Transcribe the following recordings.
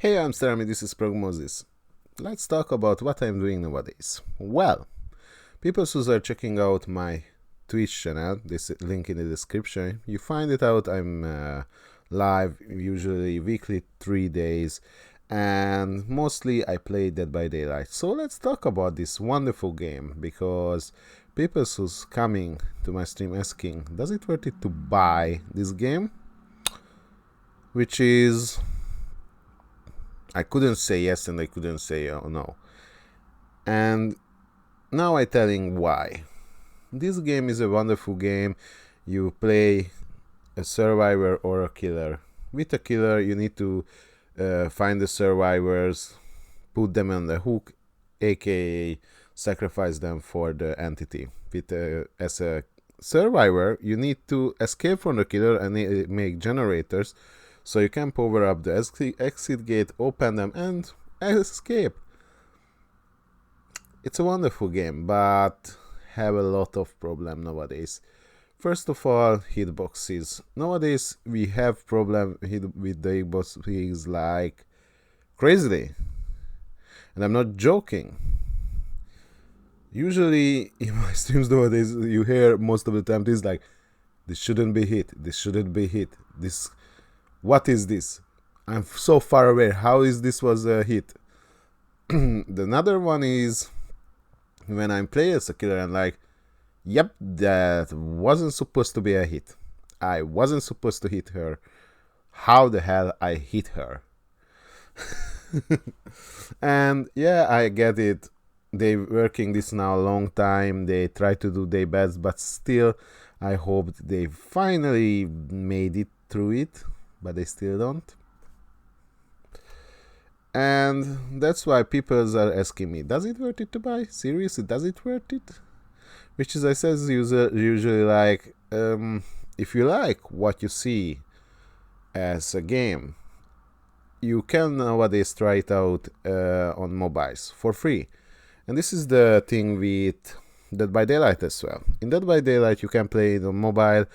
Hey, I'm Sterami, this is Prognosis. Let's talk about what I'm doing nowadays. Well, people who are checking out my Twitch channel, this link in the description, you find it out. I'm live, usually weekly, 3 days, and mostly I play Dead by Daylight. So let's talk about this wonderful game, because people who's coming to my stream asking, does it worth it to buy this game? Which is, I couldn't say yes and I couldn't say no. And now I'm telling why. This game is a wonderful game. You play a survivor or a killer. With a killer, you need to find the survivors, put them on the hook, aka sacrifice them for the entity. As a survivor, you need to escape from the killer and make generators so you can power up the exit gate, open them, and escape. It's a wonderful game, but have a lot of problem nowadays. First of all, hitboxes. Nowadays we have problem with the hitboxes like crazily, and I'm not joking. Usually in my streams nowadays, you hear most of the time this like, this shouldn't be hit, this shouldn't be hit, this, what is this? I'm so far away. How is this was a hit? The another one is when I'm playing as a killer and like, yep, that wasn't supposed to be a hit. I wasn't supposed to hit her. How the hell I hit her? And yeah, I get it. They working this now a long time. They try to do their best, but still, I hope they finally made it through it, but they still don't. And that's why people are asking me, does it worth it to buy? Seriously, does it worth it? Which is, I says usually like, if you like what you see as a game, you can nowadays try it out on mobiles for free. And this is the thing with Dead by Daylight as well. In Dead by Daylight, you can play it on mobile,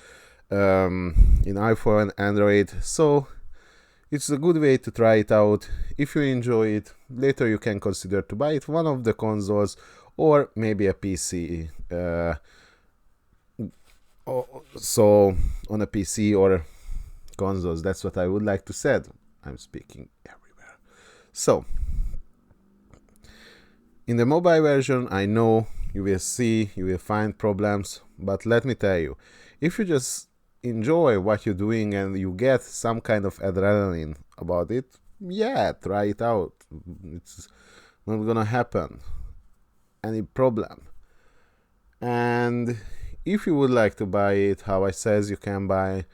in iPhone, Android. So it's a good way to try it out. If you enjoy it, later you can consider to buy it one of the consoles or maybe a PC. So on a PC or consoles, that's what I would like to say. I'm speaking everywhere. So in the mobile version, I know you will find problems, but let me tell you, if you just enjoy what you're doing and you get some kind of adrenaline about it, yeah, try it out. It's not gonna happen any problem. And if you would like to buy it, how I says, you can buy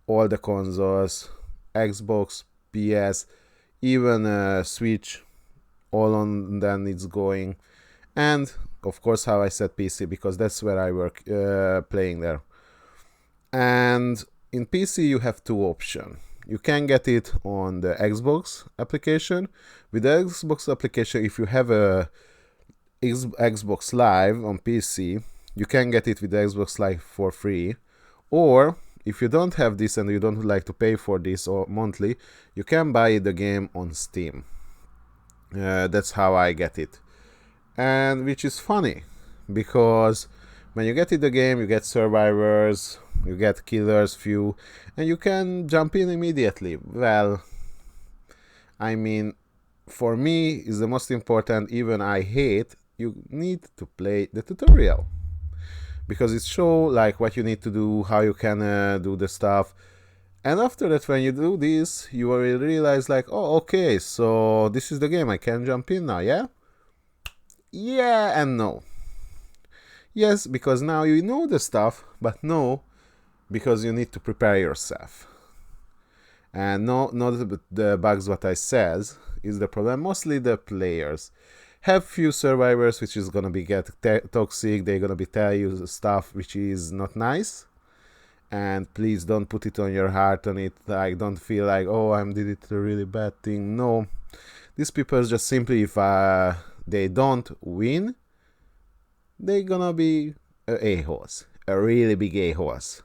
all the consoles, Xbox, PS, even Switch, all on then it's going. And of course, how I said, PC, because that's where I work playing there. And in PC you have two options. You can get it on the Xbox application. With the Xbox application, if you have a Xbox Live on PC, you can get it with the Xbox Live for free. Or if you don't have this and you don't like to pay for this or monthly, you can buy the game on Steam. That's how I get it. And which is funny, because when you get in the game, you get survivors, you get killers few, and you can jump in immediately. Well, I mean, for me is the most important. Even I hate, you need to play the tutorial, because it show like what you need to do, how you can do the stuff. And after that, when you do this, you will realize like, oh, okay, so this is the game, I can jump in now, yeah? Yeah and no. Yes, because now you know the stuff, but no, because you need to prepare yourself. And no, not the bugs what I says is the problem. Mostly the players have few survivors which is gonna be get toxic. They're gonna be tell you stuff which is not nice. And please don't put it on your heart on it. Like, don't feel like, oh, I did it a really bad thing. No, these people just simply, if they don't win, they're gonna be a-holes, a really big a-holes,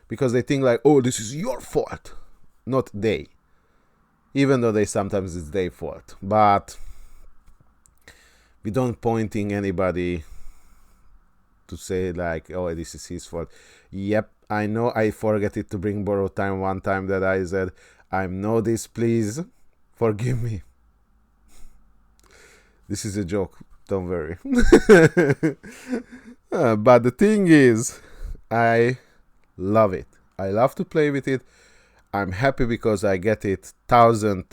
because they think like, oh, this is your fault, not they. even though they sometimes it's their fault. But we don't pointing anybody to say like, oh, this is his fault. Yep, I know I forget it to bring borrow time one time that I said, I know this, please forgive me. This is a joke, don't worry. But the thing is, I love it. I love to play with it. I'm happy because I get it 1,000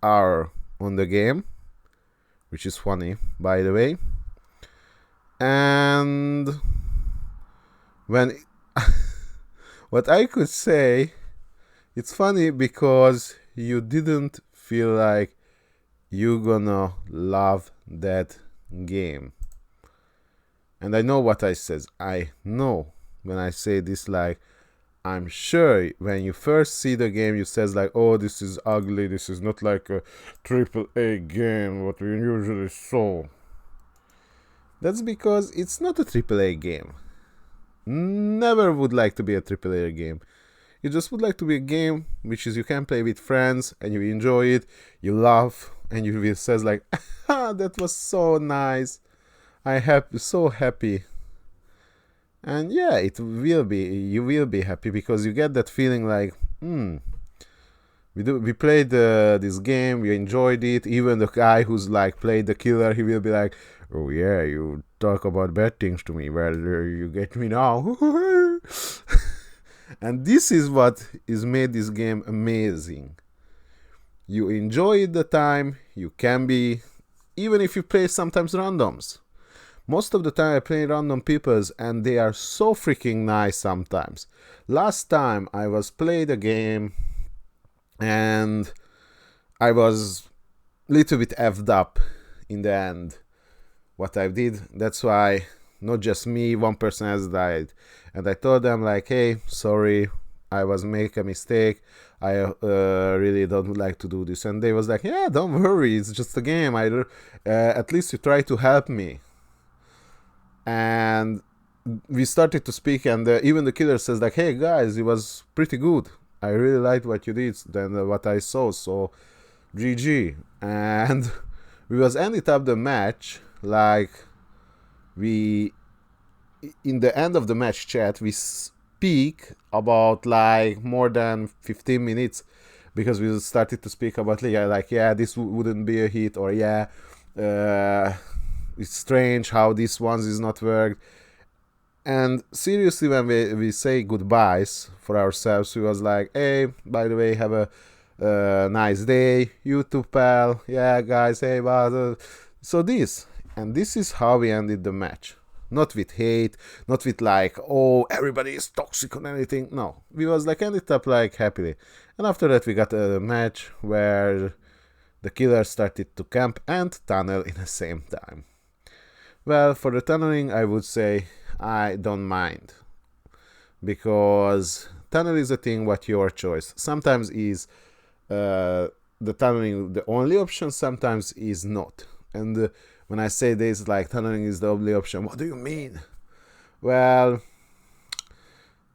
hour on the game, which is funny, by the way. And when what I could say, it's funny because you didn't feel like you gonna love that game. And I know what I says. I know when I say this, like, I'm sure when you first see the game, you says like, oh, this is ugly. This is not like a AAA game, what we usually saw. That's because it's not a AAA game. Never would like to be a AAA game. You just would like to be a game which is you can play with friends and you enjoy it, you laugh, and you will says like, ah, that was so nice. So happy. And yeah, you will be happy because you get that feeling like, we played this game, we enjoyed it. Even the guy who's like played the killer, he will be like, oh yeah, you talk about bad things to me, well, you get me now. And this is what is made this game amazing. You enjoy the time, you can be, even if you play sometimes randoms. Most of the time I play random peoples and they are so freaking nice sometimes. Last time I was played a game and I was little bit effed up in the end what I did. That's why not just me, one person has died. And I told them like, hey, sorry, I was make a mistake. I really don't like to do this. And they was like, yeah, don't worry, it's just a game. At least you try to help me. And we started to speak, and even the killer says like, hey guys, it was pretty good. I really liked what you did than what I saw, so GG. And we was ended up the match like we in the end of the match chat we speak about like more than 15 minutes because we started to speak about like yeah, this wouldn't be a hit, or yeah, it's strange how this one is not worked. And seriously, when we say goodbyes for ourselves, we was like, hey, by the way, have a nice day, you too, pal. Yeah, guys, hey, so this is how we ended the match. Not with hate, not with like, oh, everybody is toxic or anything. No, we was like ended up like happily. And after that we got a match where the killer started to camp and tunnel in the same time. Well, for the tunneling, I would say I don't mind, because tunnel is a thing what your choice. Sometimes is the tunneling the only option, sometimes is not. And when I say this, like tunneling is the only option, what do you mean? Well,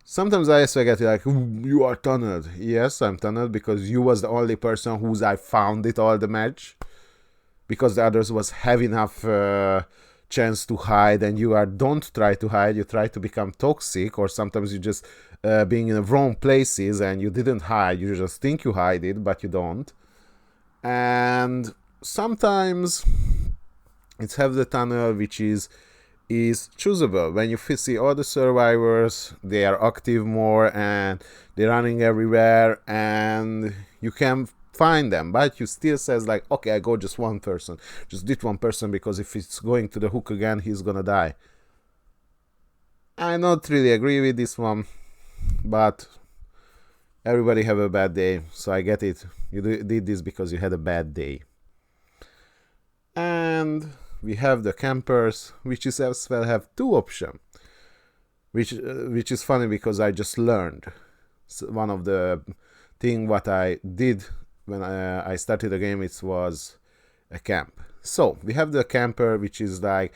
sometimes I also get like, you are tunneled. Yes, I'm tunneled because you was the only person whose I found it all the match, because the others was have enough chance to hide, and you don't try to hide, you try to become toxic, or sometimes you just being in the wrong places and you didn't hide, you just think you hide it but you don't. And sometimes it's have the tunnel which is choosable. When you see all the survivors, they are active more and they're running everywhere and you can find them, but you still says like, okay, I go just one person, just did one person, because if it's going to the hook again, he's gonna die. I not really agree with this one, but everybody have a bad day, so I get it. You did this because you had a bad day. And we have the campers, which is as well have two options, which is funny because I just learned one of the thing what I did when I started the game. It was a camp. So we have the camper, which is like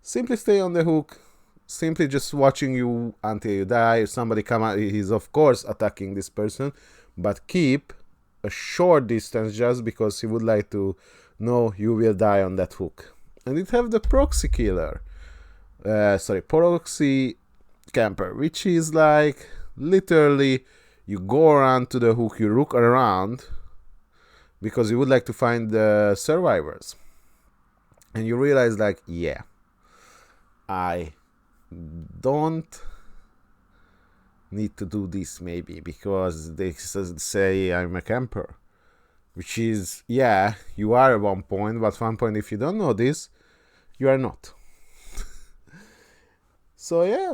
simply stay on the hook, simply just watching you until you die. If somebody come out, he's of course attacking this person, but keep a short distance just because he would like to know you will die on that hook. And it have the proxy killer, proxy camper, which is like literally you go around to the hook, you look around because you would like to find the survivors, and you realize like, yeah, I don't need to do this maybe because they say I'm a camper, which is, yeah, you are at one point, but one point if you don't know this, you are not. So yeah,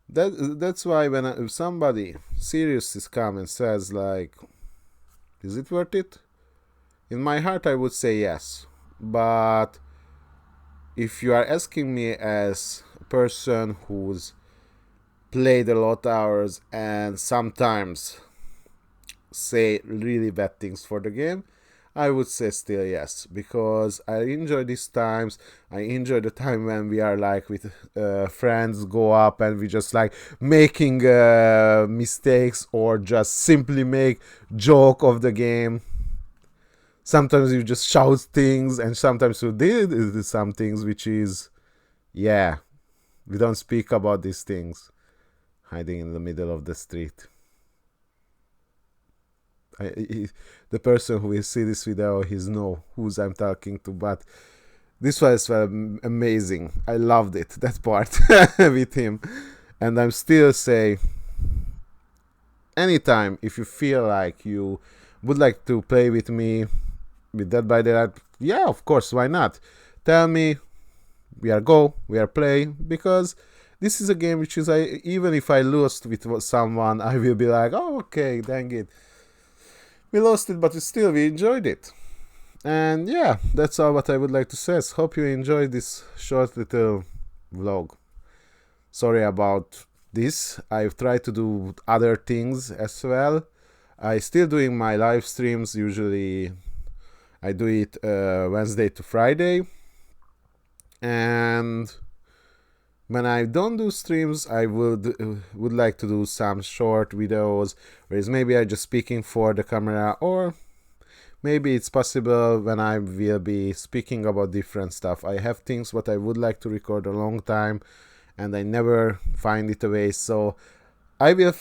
that's why when if somebody serious is come and says like, is it worth it? In my heart I would say yes, but if you are asking me as a person who's played a lot of hours and sometimes say really bad things for the game, I would say still yes, because I enjoy these times. I enjoy the time when we are like with friends, go up and we just like making mistakes or just simply make joke of the game. Sometimes you just shout things, and sometimes you did some things which is, yeah, we don't speak about these things. Hiding in the middle of the street. The person who will see this video, he's know who's I'm talking to, but this was amazing. I loved it, that part with him. And I'm still say, anytime if you feel like you would like to play with me with Dead by Daylight, yeah, of course, why not? Tell me, we are play, because this is a game which is, even if I lost with someone, I will be like, oh, okay, dang it, we lost it, but still we enjoyed it. And yeah, that's all what I would like to say. Hope you enjoyed this short little vlog. Sorry about this. I've tried to do other things as well. I still doing my live streams. Usually I do it Wednesday to Friday, and when I don't do streams, I would like to do some short videos where maybe I'm just speaking for the camera, or maybe it's possible when I will be speaking about different stuff. I have things what I would like to record a long time and I never find it a way, so I will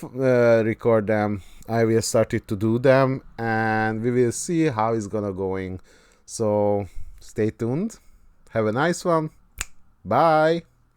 record them. I will start it to do them, and we will see how it's gonna going. So stay tuned. Have a nice one. Bye.